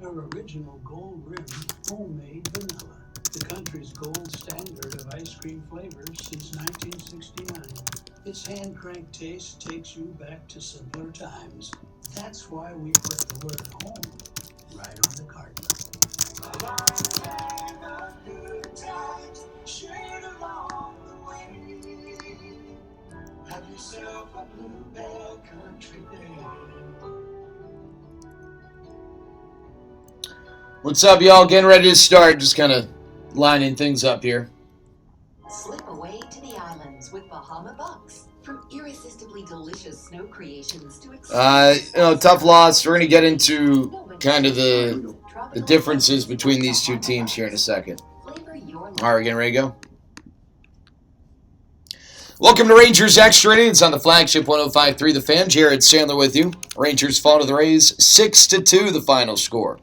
Their original gold-rimmed, homemade vanilla. The country's gold standard of ice cream flavors since 1969. Its hand-cranked taste takes you back to simpler times. That's why we put the word home right on the carton. Good times shared along the way. Have yourself a bluebell country day. What's up, y'all? Getting ready to start. Just kind of lining things up here. Slip away to the islands with Bahama Bucks. From irresistibly delicious snow creations to Tough loss. We're going to get into kind of the differences between these two teams here in a second. All right, we're getting ready to go. Welcome to Rangers Extra Innings on the flagship 105.3 The Fan. Jared Sandler with you. Rangers fall to the Rays 6-2 the final score.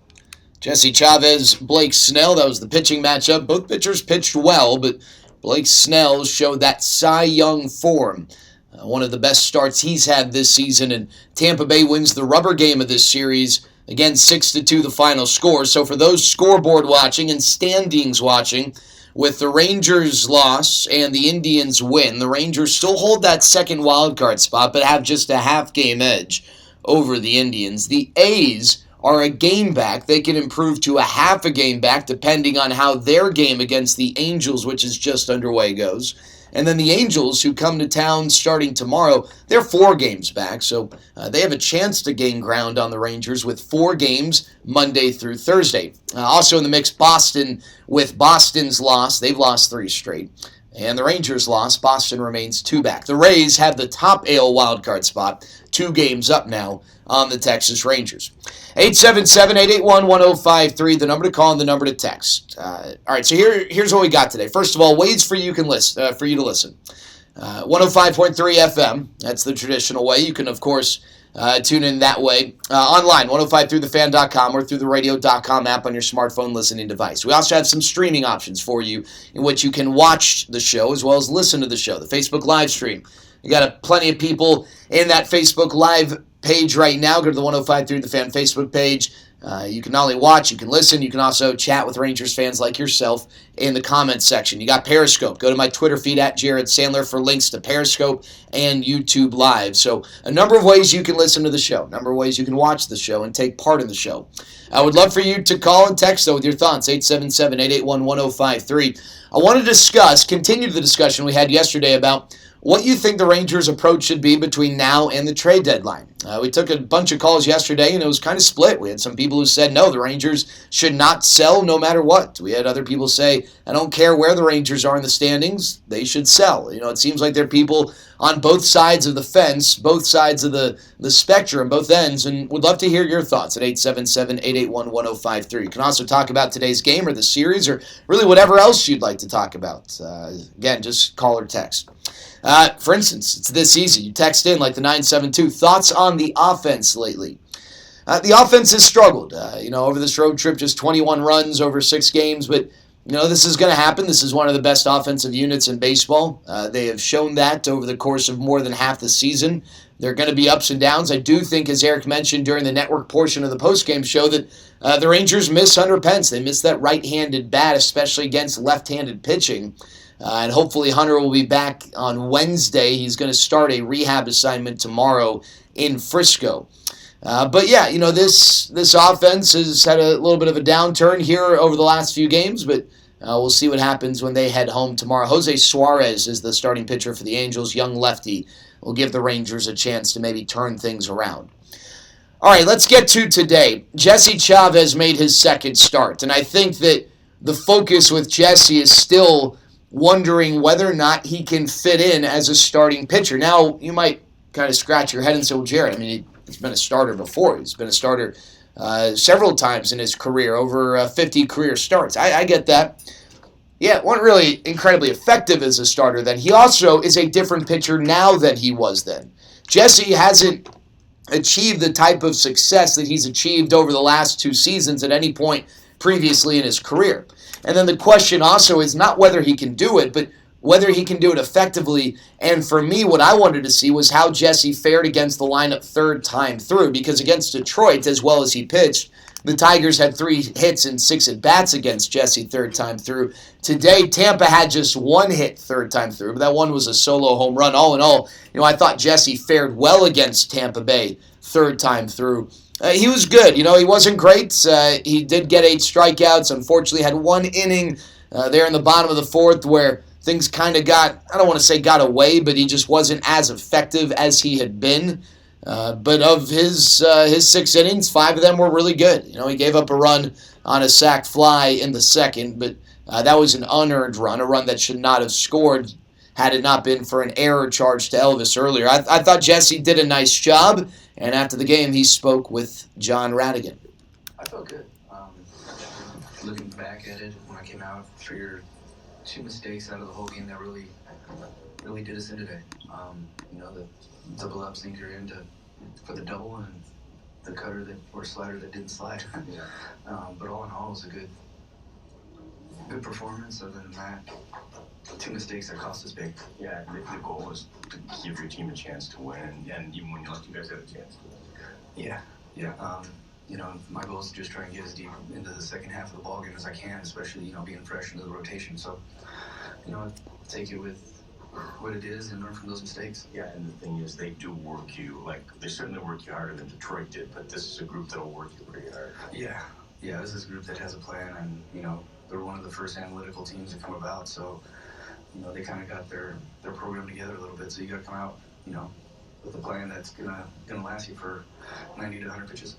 Jesse Chavez, Blake Snell, that was the pitching matchup. Both pitchers pitched well, but Blake Snell showed that Cy Young form. One of the best starts he's had this season, and Tampa Bay wins the rubber game of this series. Again, 6-2 the final score. So for those scoreboard watching and standings watching, with the Rangers' loss and the Indians' win, the Rangers still hold that second wildcard spot, but have just a half-game edge over the Indians. The A's are a game back. They can improve to a half a game back depending on how their game against the Angels, which is just underway, goes. And then the Angels, who come to town starting tomorrow, they're 4 games back, so they have a chance to gain ground on the Rangers with 4 games Monday through Thursday. Also in the mix, Boston, with Boston's loss, they've lost 3 straight. And the Rangers lost, Boston remains 2 back. The Rays have the top AL wildcard spot, 2 games up now on the Texas Rangers. 877-881-1053, the number to call and the number to text. All right, so here's what we got today. First of all, ways for you to listen. 105.3 FM, that's the traditional way. You can, of course, tune in that way. Online, 1053thefan.com or through the radio.com app on your smartphone listening device. We also have some streaming options for you in which you can watch the show as well as listen to the show, the Facebook live stream. You got plenty of people in that Facebook live page right now. Go to the 105.3 The Fan Facebook page. You can not only watch, you can listen, you can also chat with Rangers fans like yourself in the comments section. You got Periscope. Go to my Twitter feed at Jared Sandler for links to Periscope and YouTube Live. So a number of ways you can listen to the show, a number of ways you can watch the show and take part in the show. I would love for you to call and text, though, with your thoughts, 877-881-1053. I want to continue the discussion we had yesterday about what you think the Rangers' approach should be between now and the trade deadline. We took a bunch of calls yesterday, and it was kind of split. We had some people who said, no, the Rangers should not sell no matter what. We had other people say, I don't care where the Rangers are in the standings, they should sell. You know, it seems like there are people on both sides of the fence, both sides of the spectrum, both ends, and would love to hear your thoughts at 877-881-1053. You can also talk about today's game or the series or really whatever else you'd like to talk about. Again, just call or text. For instance, it's this easy. You text in like the 972. Thoughts on the offense lately? The offense has struggled. Over this road trip, just 21 runs over 6 games. But, this is going to happen. This is one of the best offensive units in baseball. They have shown that over the course of more than half the season. There are going to be ups and downs. I do think, as Eric mentioned during the network portion of the postgame show, that the Rangers miss Hunter Pence. They miss that right-handed bat, especially against left-handed pitching. And hopefully Hunter will be back on Wednesday. He's going to start a rehab assignment tomorrow in Frisco. This offense has had a little bit of a downturn here over the last few games, but we'll see what happens when they head home tomorrow. Jose Suarez is the starting pitcher for the Angels, young lefty. Will give the Rangers a chance to maybe turn things around. All right, let's get to today. Jesse Chavez made his second start, and I think that the focus with Jesse is still wondering whether or not he can fit in as a starting pitcher. Now, you might kind of scratch your head and say, well, Jared, he's been a starter before. He's been a starter several times in his career, over 50 career starts. I get that. Yeah, wasn't really incredibly effective as a starter then. He also is a different pitcher now than he was then. Jesse hasn't achieved the type of success that he's achieved over the last 2 seasons at any point previously in his career. And then the question also is not whether he can do it, but whether he can do it effectively. And for me, what I wanted to see was how Jesse fared against the lineup third time through, because against Detroit, as well as he pitched, the Tigers had 3 hits and 6 at-bats against Jesse third time through. Today, Tampa had just 1 hit third time through, but that one was a solo home run. All in all, I thought Jesse fared well against Tampa Bay third time through. He was good. He wasn't great. He did get 8 strikeouts. Unfortunately, had 1 inning there in the bottom of the 4th where things kind of got, I don't want to say got away, but he just wasn't as effective as he had been. But of his 6 innings, 5 of them were really good. He gave up a run on a sac fly in the 2nd, but that was an unearned run, a run that should not have scored had it not been for an error charged to Elvis earlier. I thought Jesse did a nice job, and after the game, he spoke with John Radigan. I felt good. Looking back at it, when I came out, figured 2 mistakes out of the whole game that really did us in today. The double up sinker for the double, and the cutter or slider that didn't slide. But all in all, it was a good performance. Other than that, 2 mistakes that cost us big. Yeah, the goal was to give your team a chance to win, and even when you let you guys have a chance to win. Yeah. My goal is to just try and get as deep into the second half of the ballgame as I can, especially, being fresh into the rotation. So, take it with what it is and learn from those mistakes. Yeah, and the thing is, they do work you, they certainly work you harder than Detroit did, but this is a group that'll work you pretty hard. Yeah, this is a group that has a plan, and, they're one of the first analytical teams to come about, so, they kind of got their program together a little bit, so you got to come out, with a plan that's gonna last you for 90 to 100 pitches.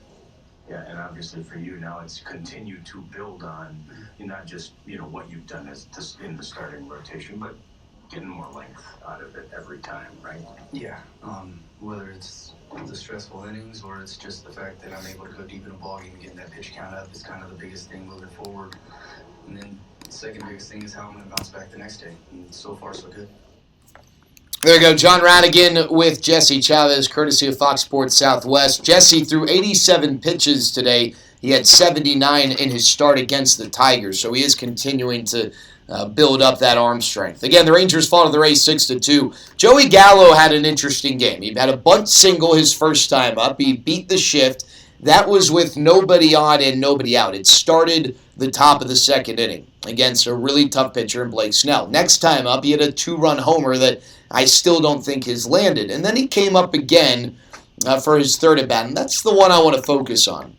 Yeah, and obviously for you now, it's continue to build on, not just, what you've done in the starting rotation, but getting more length out of it every time, right? Yeah, whether it's the stressful innings or it's just the fact that I'm able to go deep in a ballgame and getting that pitch count up is kind of the biggest thing moving forward. And then the second biggest thing is how I'm going to bounce back the next day. And so far, so good. There you go, John Radigan with Jesse Chavez, courtesy of Fox Sports Southwest. Jesse threw 87 pitches today. He had 79 in his start against the Tigers, so he is continuing to build up that arm strength. Again, the Rangers fall to the race 6-2. Joey Gallo had an interesting game. He had a bunt single his first time up. He beat the shift. That was with nobody on and nobody out. It started the top of the 2nd inning against a really tough pitcher in Blake Snell. Next time up, he had a 2-run homer that I still don't think has landed. And then he came up again for his 3rd at-bat, and that's the one I want to focus on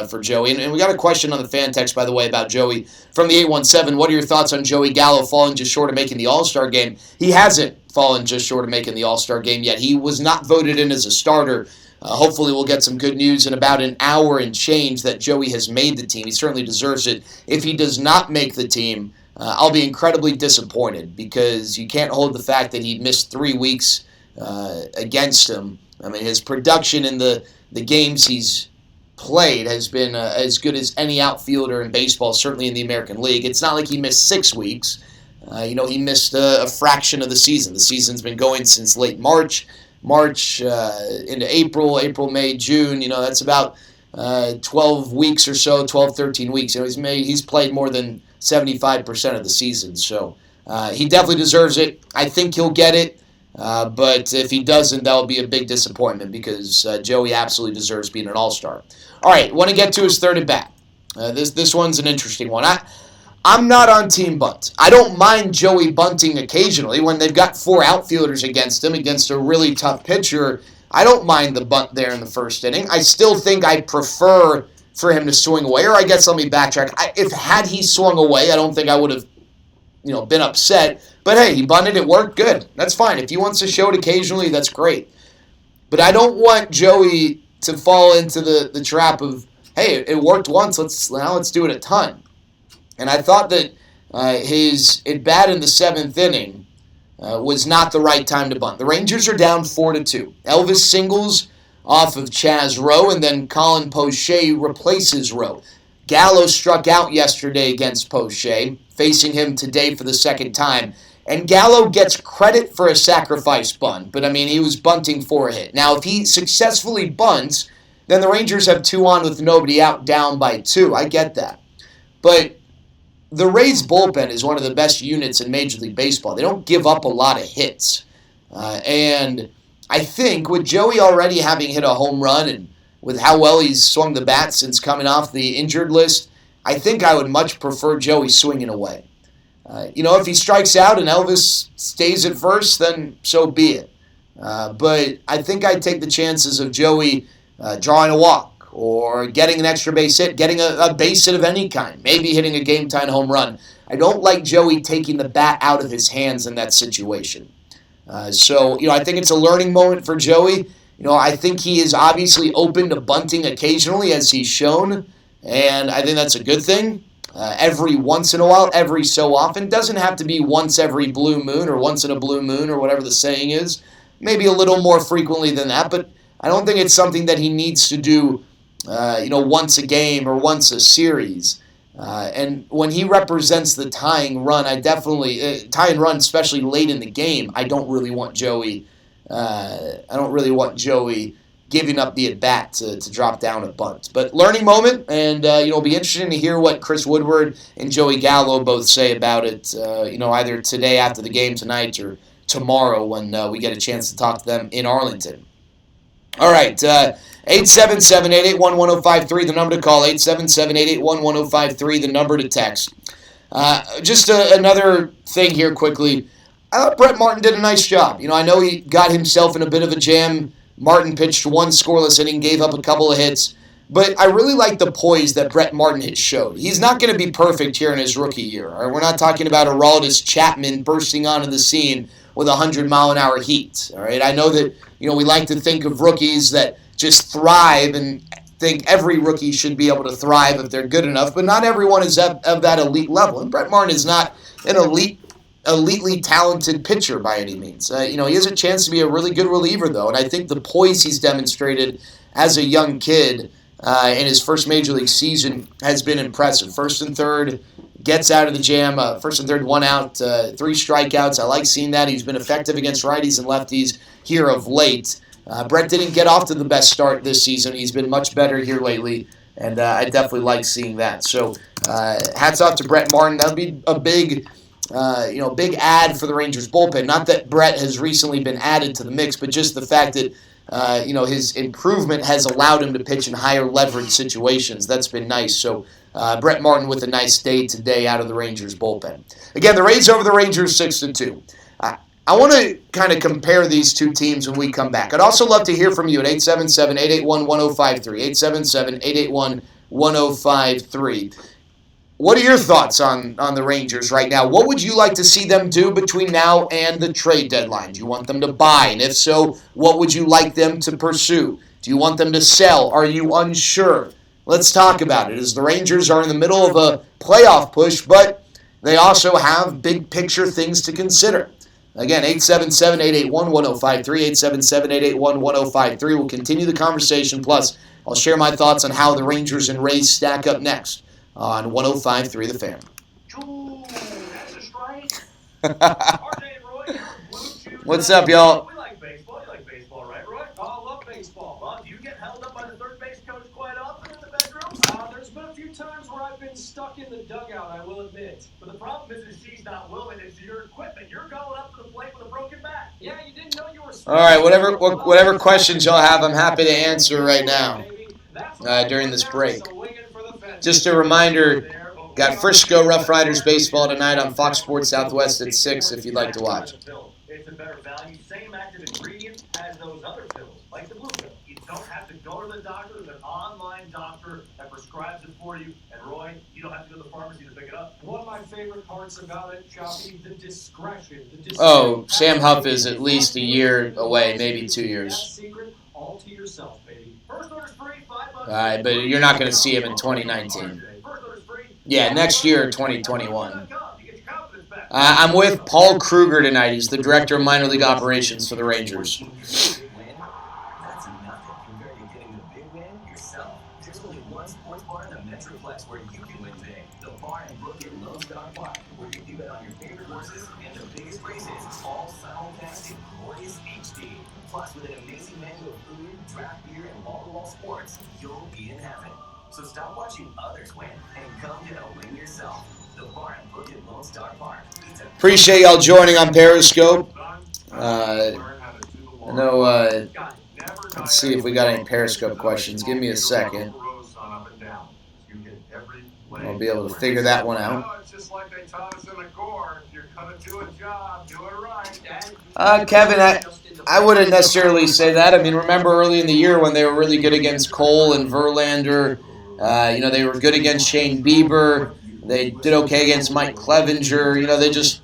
for Joey. And we got a question on the fan text, by the way, about Joey from the 817. What are your thoughts on Joey Gallo falling just short of making the All-Star game? He hasn't fallen just short of making the All-Star game yet. He was not voted in as a starter. Hopefully we'll get some good news in about an hour and change that Joey has made the team. He certainly deserves it. If he does not make the team, I'll be incredibly disappointed, because you can't hold the fact that he missed 3 weeks against him. I mean, his production in the games he's played has been as good as any outfielder in baseball, certainly in the American League. It's not like he missed 6 weeks. He missed a fraction of the season. The season's been going since late March into April, May, June. That's about 12 weeks or so, 12, 13 weeks. He's played more than 75% of the season. So he definitely deserves it. I think he'll get it. But if he doesn't, that'll be a big disappointment, because Joey absolutely deserves being an all-star. All right, want to get to his 3rd at-bat. This one's an interesting one. I'm not on Team Bunt. I don't mind Joey bunting occasionally when they've got 4 outfielders against him, against a really tough pitcher. I don't mind the bunt there in the 1st inning. I still think I'd prefer for him to swing away, or I guess let me backtrack. Had he swung away, I don't think I would have been upset. But hey, he bunted, it worked, good. That's fine. If he wants to show it occasionally, that's great. But I don't want Joey to fall into the trap of, hey, it worked once, let's do it a ton. And I thought that his at-bat in the 7th inning was not the right time to bunt. The Rangers are down 4-2. Elvis singles off of Chaz Rowe, and then Colin Poche replaces Rowe. Gallo struck out yesterday against Poche, facing him today for the 2nd time. And Gallo gets credit for a sacrifice bunt, but he was bunting for a hit. Now, if he successfully bunts, then the Rangers have 2 on with nobody out, down by 2. I get that. But the Rays bullpen is one of the best units in Major League Baseball. They don't give up a lot of hits. And I think with Joey already having hit a home run and with how well he's swung the bat since coming off the injured list, I think I would much prefer Joey swinging away. If he strikes out and Elvis stays at first, then so be it. But I think I'd take the chances of Joey drawing a walk or getting an extra base hit, getting a base hit of any kind, maybe hitting a game-time home run. I don't like Joey taking the bat out of his hands in that situation. I think it's a learning moment for Joey. I think he is obviously open to bunting occasionally, as he's shown, and I think that's a good thing. Every once in a while, every so often. Doesn't have to be once every blue moon or once in a blue moon or whatever the saying is. Maybe a little more frequently than that, but I don't think it's something that he needs to do, once a game or once a series. And when he represents the tying run, tying run, especially late in the game, I don't really want Joey. Giving up the at-bat to drop down a bunt. But learning moment, and it'll be interesting to hear what Chris Woodward and Joey Gallo both say about it, either today after the game tonight or tomorrow when we get a chance to talk to them in Arlington. All right, 877-881-1053, the number to call, 877-881-1053, the number to text. Just another thing here quickly. I thought Brett Martin did a nice job. I know he got himself in a bit of a jam. Martin pitched one scoreless inning, gave up a couple of hits. But I really like the poise that Brett Martin has showed. He's not going to be perfect here in his rookie year. All right? We're not talking about Aroldis Chapman bursting onto the scene with 100-mile-an-hour heat. All right, I know that we like to think of rookies that just thrive and think every rookie should be able to thrive if they're good enough, but not everyone is of that elite level. And Brett Martin is not an elitely talented pitcher by any means. He has a chance to be a really good reliever, though, and I think the poise he's demonstrated as a young kid in his first Major League season has been impressive. First and third, gets out of the jam. First and third, 1 out, 3 strikeouts. I like seeing that. He's been effective against righties and lefties here of late. Brett didn't get off to the best start this season. He's been much better here lately, and I definitely like seeing that. So hats off to Brett Martin. That would be a big add for the Rangers bullpen. Not that Brett has recently been added to the mix, but just the fact that his improvement has allowed him to pitch in higher leverage situations. That's been nice. So Brett Martin with a nice day today out of the Rangers bullpen. Again, the Rays over the Rangers 6-2. I want to kind of compare these two teams when we come back. I'd also love to hear from you at 877-881-1053, 877-881-1053. What are your thoughts on the Rangers right now? What would you like to see them do between now and the trade deadline? Do you want them to buy? And if so, what would you like them to pursue? Do you want them to sell? Are you unsure? Let's talk about it, as the Rangers are in the middle of a playoff push, but they also have big picture things to consider. Again, 877-881-1053, 877-881-1053. We'll continue the conversation. Plus, I'll share my thoughts on how the Rangers and Rays stack up next on 105.3 The Fan. Ooh, that's a strike. What's up, y'all? We like baseball. You like baseball, right, Roy? Oh, I love baseball. Well, do you get held up by the third base coach quite often in the bedroom? There's been a few times where I've been stuck in the dugout, I will admit. But the problem is she's not willing. It's your equipment. You're going up to the plate with a broken back. Yeah, you didn't know you were. All right, whatever questions y'all have, I'm happy to answer right now during this break. Just a reminder, got Frisco Rough Riders baseball tonight on Fox Sports Southwest at 6 if you'd like to watch. It's a better value, same active ingredients as those other pills, like the blue pill. You don't have to go to the doctor. There's an online doctor that prescribes it for you. And Roy, you don't have to go to the pharmacy to pick it up. One of my favorite parts about it, Choppy, the discretion. Oh, Sam Huff is at least a year away, maybe 2 years. That secret all to yourself, baby. First order's free, $5. All right, but you're not going to see him in 2019. Yeah, next year, 2021. I'm with Paul Kruger tonight. He's the director of minor league operations for the Rangers. That's nothing compared to getting the big win yourself. There's only one sports bar in the Metroplex where you can win big. The bar in Brooklyn Lone Star Park, where you can bet on your favorite horses and the biggest races, all simulcast in glorious HD. Plus, with an amazing menu of food, draft beer, and wall-to-wall sports, you'll be in heaven. So stop watching others win and come get a win yourself. The bar and book at Lone Star Park. Appreciate y'all joining on Periscope. I know, let's see if we got any Periscope questions. Give me a second. I'll be able to figure that one out. It's just like they taught us in the Corps. If you're going to do a job, do it right. Kevin, I wouldn't necessarily say that. I mean, remember early in the year when they were really good against Cole and Verlander. They were good against Shane Bieber. They did okay against Mike Clevenger.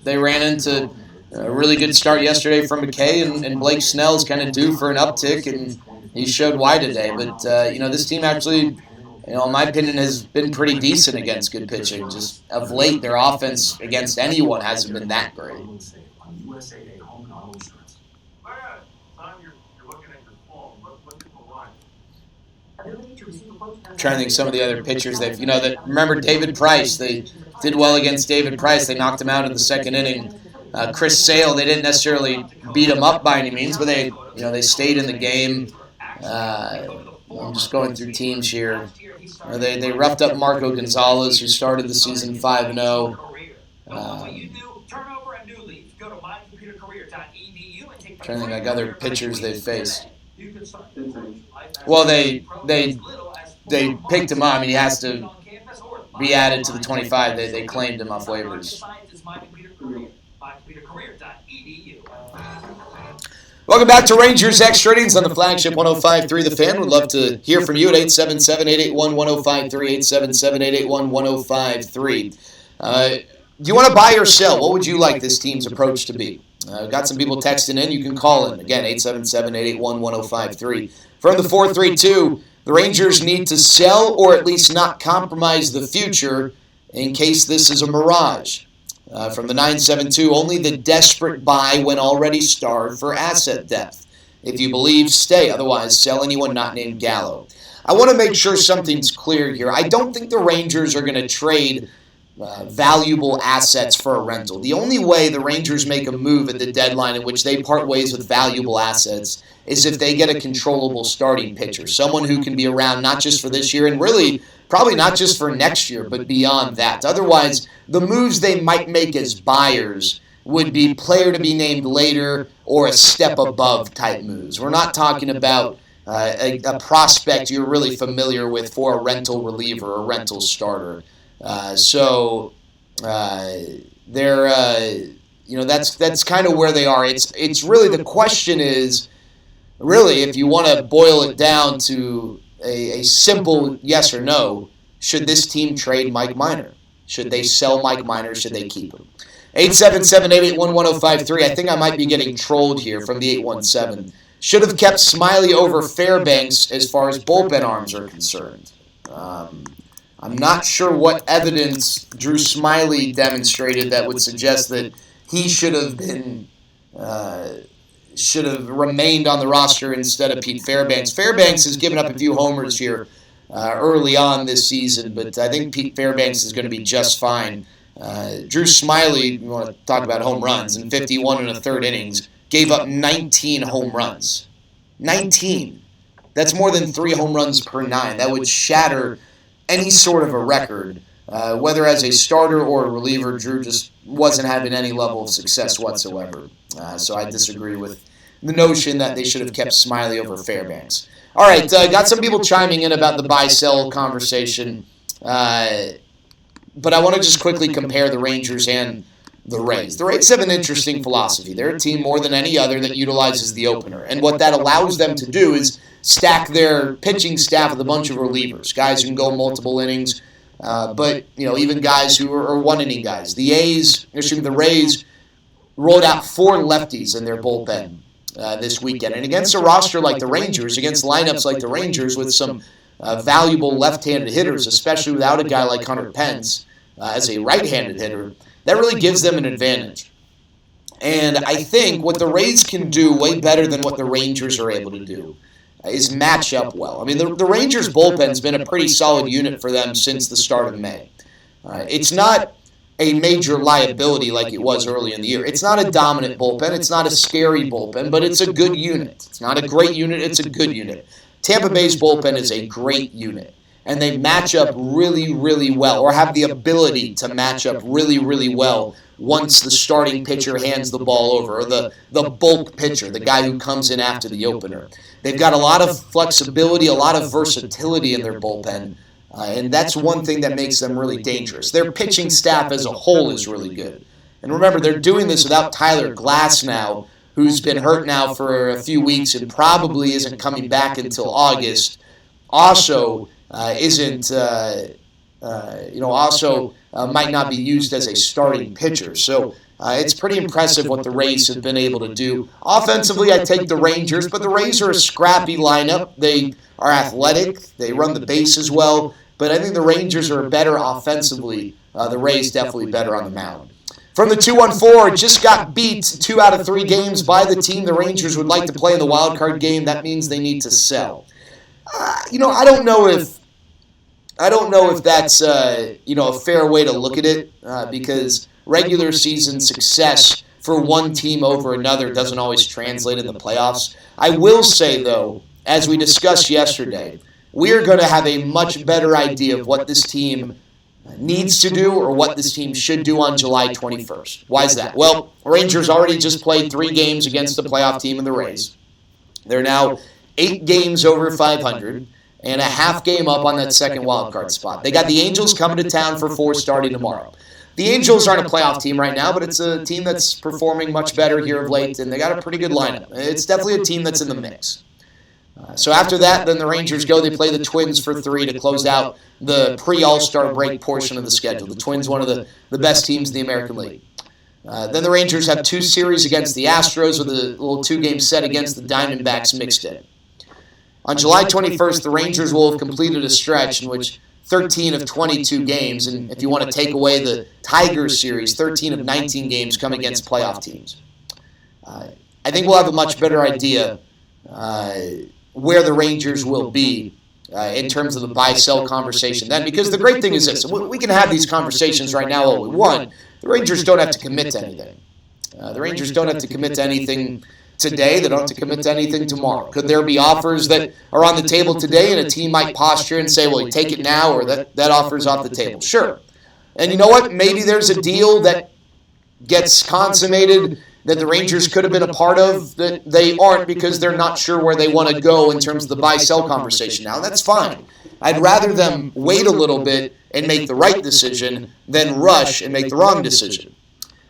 They ran into a really good start yesterday from McKay, and Blake Snell's kind of due for an uptick, and he showed why today. But, this team actually, in my opinion, has been pretty decent against good pitching. Just of late, their offense against anyone hasn't been that great. I'm trying to think some of the other pitchers remember David Price. They did well against David Price. They knocked him out in the second inning. Chris Sale, they didn't necessarily beat him up by any means, but they stayed in the game. I'm just going through teams here. They roughed up Marco Gonzalez, who started the season 5-0. Trying to think like other pitchers they've faced. Well, they picked him up. I mean, he has to be added to the 25. They claimed him off waivers. Welcome back to Rangers Extra Innings on the flagship 105.3 The Fan. Would love to hear from you at 877-881-1053, 877-881-1053. Do you want to buy or sell? What would you like this team's approach to be? Got some people texting in. You can call in. Again, 877-881-1053. From the 432, the Rangers need to sell or at least not compromise the future in case this is a mirage. From the 972, only the desperate buy when already starved for asset depth. If you believe, stay. Otherwise, sell anyone not named Gallo. I want to make sure something's clear here. I don't think the Rangers are going to trade valuable assets for a rental. The only way the Rangers make a move at the deadline in which they part ways with valuable assets is if they get a controllable starting pitcher, someone who can be around not just for this year and really probably not just for next year, but beyond that. Otherwise, the moves they might make as buyers would be player to be named later or a step above type moves. We're not talking about a prospect you're really familiar with for a rental reliever or rental starter. That's kind of where they are. It's really, the question is, really, if you want to boil it down to a simple yes or no, should this team trade Mike Minor? Should they sell Mike Minor? Should they keep him? 877-881-1053. I think I might be getting trolled here from the 817. Should have kept Smiley over Fairbanks as far as bullpen arms are concerned. I'm not sure what evidence Drew Smiley demonstrated that would suggest that he should have remained on the roster instead of Pete Fairbanks. Fairbanks has given up a few homers here early on this season, but I think Pete Fairbanks is going to be just fine. Drew Smiley, you want to talk about home runs, in 51 and a third innings, gave up 19 home runs. 19. That's more than 3 home runs per 9. That would shatter any sort of a record. Whether as a starter or a reliever, Drew just wasn't having any level of success whatsoever. So I disagree with the notion that they should have kept Smiley over Fairbanks. All right, got some people chiming in about the buy-sell conversation. But I want to just quickly compare the Rangers and the Rays. The Rays have an interesting philosophy. They're a team more than any other that utilizes the opener. And what that allows them to do is stack their pitching staff with a bunch of relievers, guys who can go multiple innings, but even guys who are one-inning guys. The Rays rolled out 4 lefties in their bullpen this weekend. And against a roster like the Rangers, against lineups like the Rangers with some valuable left-handed hitters, especially without a guy like Hunter Pence as a right-handed hitter, that really gives them an advantage. And I think what the Rays can do way better than what the Rangers are able to do is match up well. I mean, the Rangers' bullpen's been a pretty solid unit for them since the start of May. It's not a major liability like it was early in the year. It's not a dominant bullpen. It's not a scary bullpen, but it's a good unit. It's not a great unit. It's a good unit. Tampa Bay's bullpen is a great unit. and they match up really, really well, or have the ability to match up really, really well once the starting pitcher hands the ball over, or the bulk pitcher, the guy who comes in after the opener. They've got a lot of flexibility, a lot of versatility in their bullpen, and that's one thing that makes them really dangerous. Their pitching staff as a whole is really good. And remember, they're doing this without Tyler Glass now, who's been hurt now for a few weeks and probably isn't coming back until August. Also might not be used as a starting pitcher. So it's pretty impressive what the Rays have been able to do. Offensively, I take the Rangers, but the Rays are a scrappy lineup. They are athletic. They run the bases well. But I think the Rangers are better offensively. The Rays definitely better on the mound. From the 2-1-4, just got beat 2 out of 3 games by the team the Rangers would like to play in the wild card game. That means they need to sell. I don't know if that's a fair way to look at it because regular season success for one team over another doesn't always translate in the playoffs. I will say, though, as we discussed yesterday, we are going to have a much better idea of what this team needs to do or what this team should do on July 21st. Why is that? Well, Rangers already just played 3 games against the playoff team in the Rays. They're now 8 games over 500 and a half game up on that second wild card spot. They got the Angels coming to town for 4 starting tomorrow. The Angels aren't a playoff team right now, but it's a team that's performing much better here of late, and they got a pretty good lineup. It's definitely a team that's in the mix. So after that, then the Rangers go. They play the Twins for 3 to close out the pre-All-Star break portion of the schedule. The Twins, one of the best teams in the American League. Then the Rangers have 2 series against the Astros with a little 2-game set against the Diamondbacks mixed in. On July 21st, the Rangers will have completed a stretch in which 13 of 22 games, and if you want to take away the Tigers series, 13 of 19 games come against playoff teams. I think we'll have a much better idea where the Rangers will be in terms of the buy-sell conversation then, because the great thing is this: we can have these conversations right now all we want. The Rangers don't have to commit to anything. The Rangers don't have to commit to anything today. They don't have to commit to anything tomorrow. Could there be offers that are on the table today and a team might posture and say, well, you take it now, or that offer's off the table? Sure. And you know what? Maybe there's a deal that gets consummated that the Rangers could have been a part of that they aren't because they're not sure where they want to go in terms of the buy-sell conversation now. That's fine. I'd rather them wait a little bit and make the right decision than rush and make the wrong decision.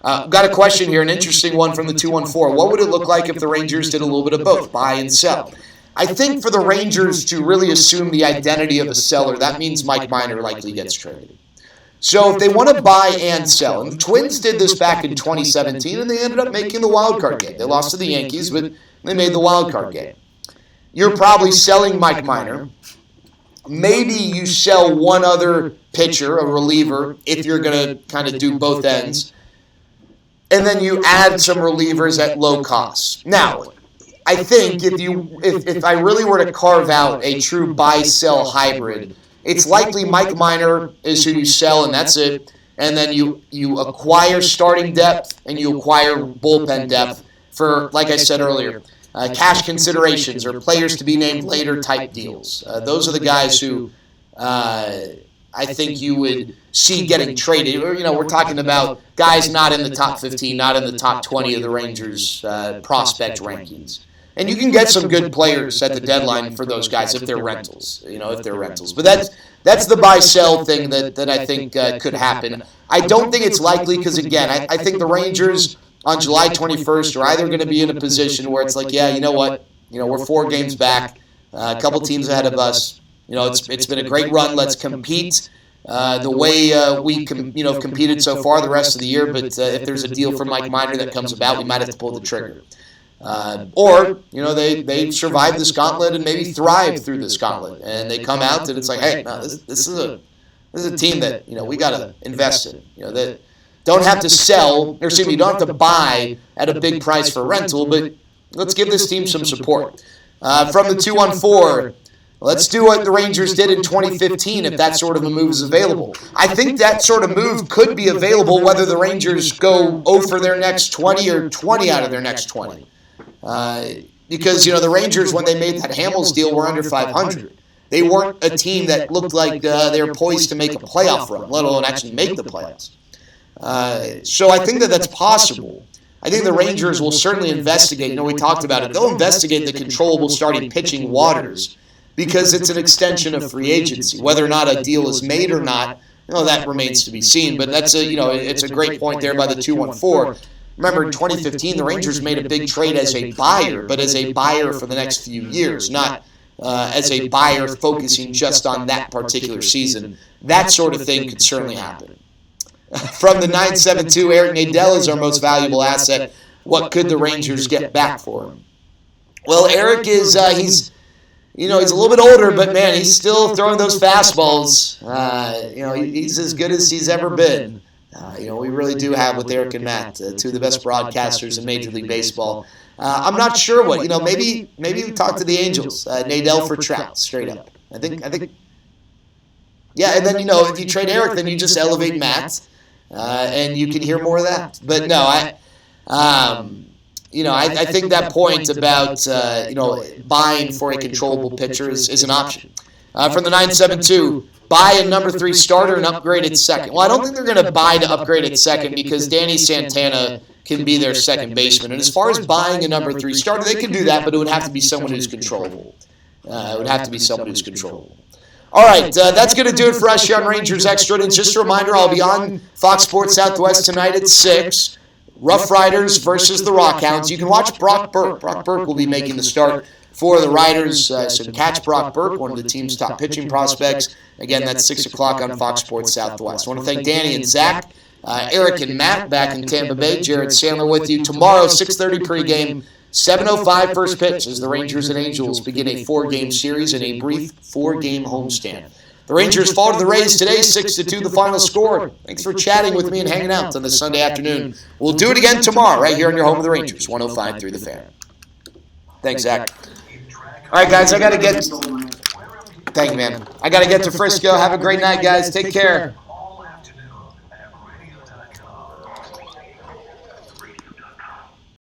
Got a question here, an interesting one from the 214. What would it look like if the Rangers did a little bit of both, buy and sell? I think for the Rangers to really assume the identity of a seller, that means Mike Minor likely gets traded. So if they want to buy and sell, and the Twins did this back in 2017, and they ended up making the wild card game. They lost to the Yankees, but they made the wild card game. You're probably selling Mike Minor. Maybe you sell one other pitcher, a reliever, if you're going to kind of do both ends. And then you add some relievers at low cost. Now, I think if I really were to carve out a true buy-sell hybrid, it's likely Mike Minor is who you sell, and that's it. And then you acquire starting depth and you acquire bullpen depth for, like I said earlier, cash considerations or players to be named later type deals. Those are the guys who I think you would see getting traded. We're talking about guys not in the top 15, not in the top 20 of the Rangers prospect rankings. And you can get some good players at the deadline for those guys if they're rentals. But that's the buy-sell thing that I think could happen. I don't think it's likely because, again, I think the Rangers on July 21st are either going to be in a position where it's like, yeah, you know what? We're 4 games back, a couple teams ahead of us. It's been a great run. Let's compete the way we competed so far the rest of the year. But if there's a deal for Mike Minor that comes about, we might have to pull the trigger. Or they survive this gauntlet and maybe thrive through this gauntlet, and they come out and it's like, hey, no, this is a team that we got to invest in. That don't have to sell, or excuse me, you don't have to buy at a big price for rental, but let's give this team some support. From the 214, let's do what the Rangers did in 2015 if that sort of a move is available. I think that sort of move could be available whether the Rangers go 0 for their next 20 or 20 out of their next 20. Because, the Rangers, when they made that Hamels deal, were under 500. they weren't a team that looked like they were poised to make a playoff run, let alone actually make the playoffs. So I think that that's possible. I think the Rangers will certainly investigate. You know, we talked about it. They'll investigate the controllable starting pitching waters because it's an extension of free agency. Whether or not a deal is made or not, you know, that remains to be seen. But that's it's a great point there by the 214. Remember, in 2015, the Rangers made a big trade as a buyer, but as a buyer for the next few years, not as a buyer focusing just on that particular season. That sort of thing could certainly happen. From the 972, Eric Nadel is our most valuable asset. What could the Rangers get back for him? Well, Eric is he's a little bit older, but man, he's still throwing those fastballs. He's as good as he's ever been. We really do have with Eric and Matt two of the best broadcasters in Major League Baseball. I'm not sure what maybe we talk to the Angels. Nadel for Trout, straight up. I think. Yeah, and then if you trade Eric, then you just elevate Matt. And you can hear more of that. But no, I think that point about buying for a controllable pitcher is an option. From the 972, buy a number 3 starter and upgrade at second. Well, I don't think they're going to buy to upgrade at second because Danny Santana can be their second baseman. And as far as buying a number 3 starter, they can do that, but it would have to be someone who's controllable. All right, that's going to do it for us here on Rangers Extra. And just a reminder, I'll be on Fox Sports Southwest tonight at 6. Rough Riders versus the Rockhounds. You can watch Brock Burke. Brock Burke will be making the start for the Riders. So catch Brock Burke, one of the team's top pitching prospects. Again, that's 6 o'clock on Fox Sports Southwest. I want to thank Danny and Zach, Eric and Matt back in Tampa Bay. Jared Sandler with you tomorrow, 6:30 pregame. 7:05 first pitch as the Rangers and Angels begin a 4-game series in a brief 4-game homestand. The Rangers fall to the Rays today, 6-2 the final score. Thanks for chatting with me and hanging out on this Sunday afternoon. We'll do it again tomorrow right here on your home of the Rangers, 105.3 The Fan. Thanks, Zach. All right, guys, thank you, man. I got to get to Frisco. Have a great night, guys. Take care.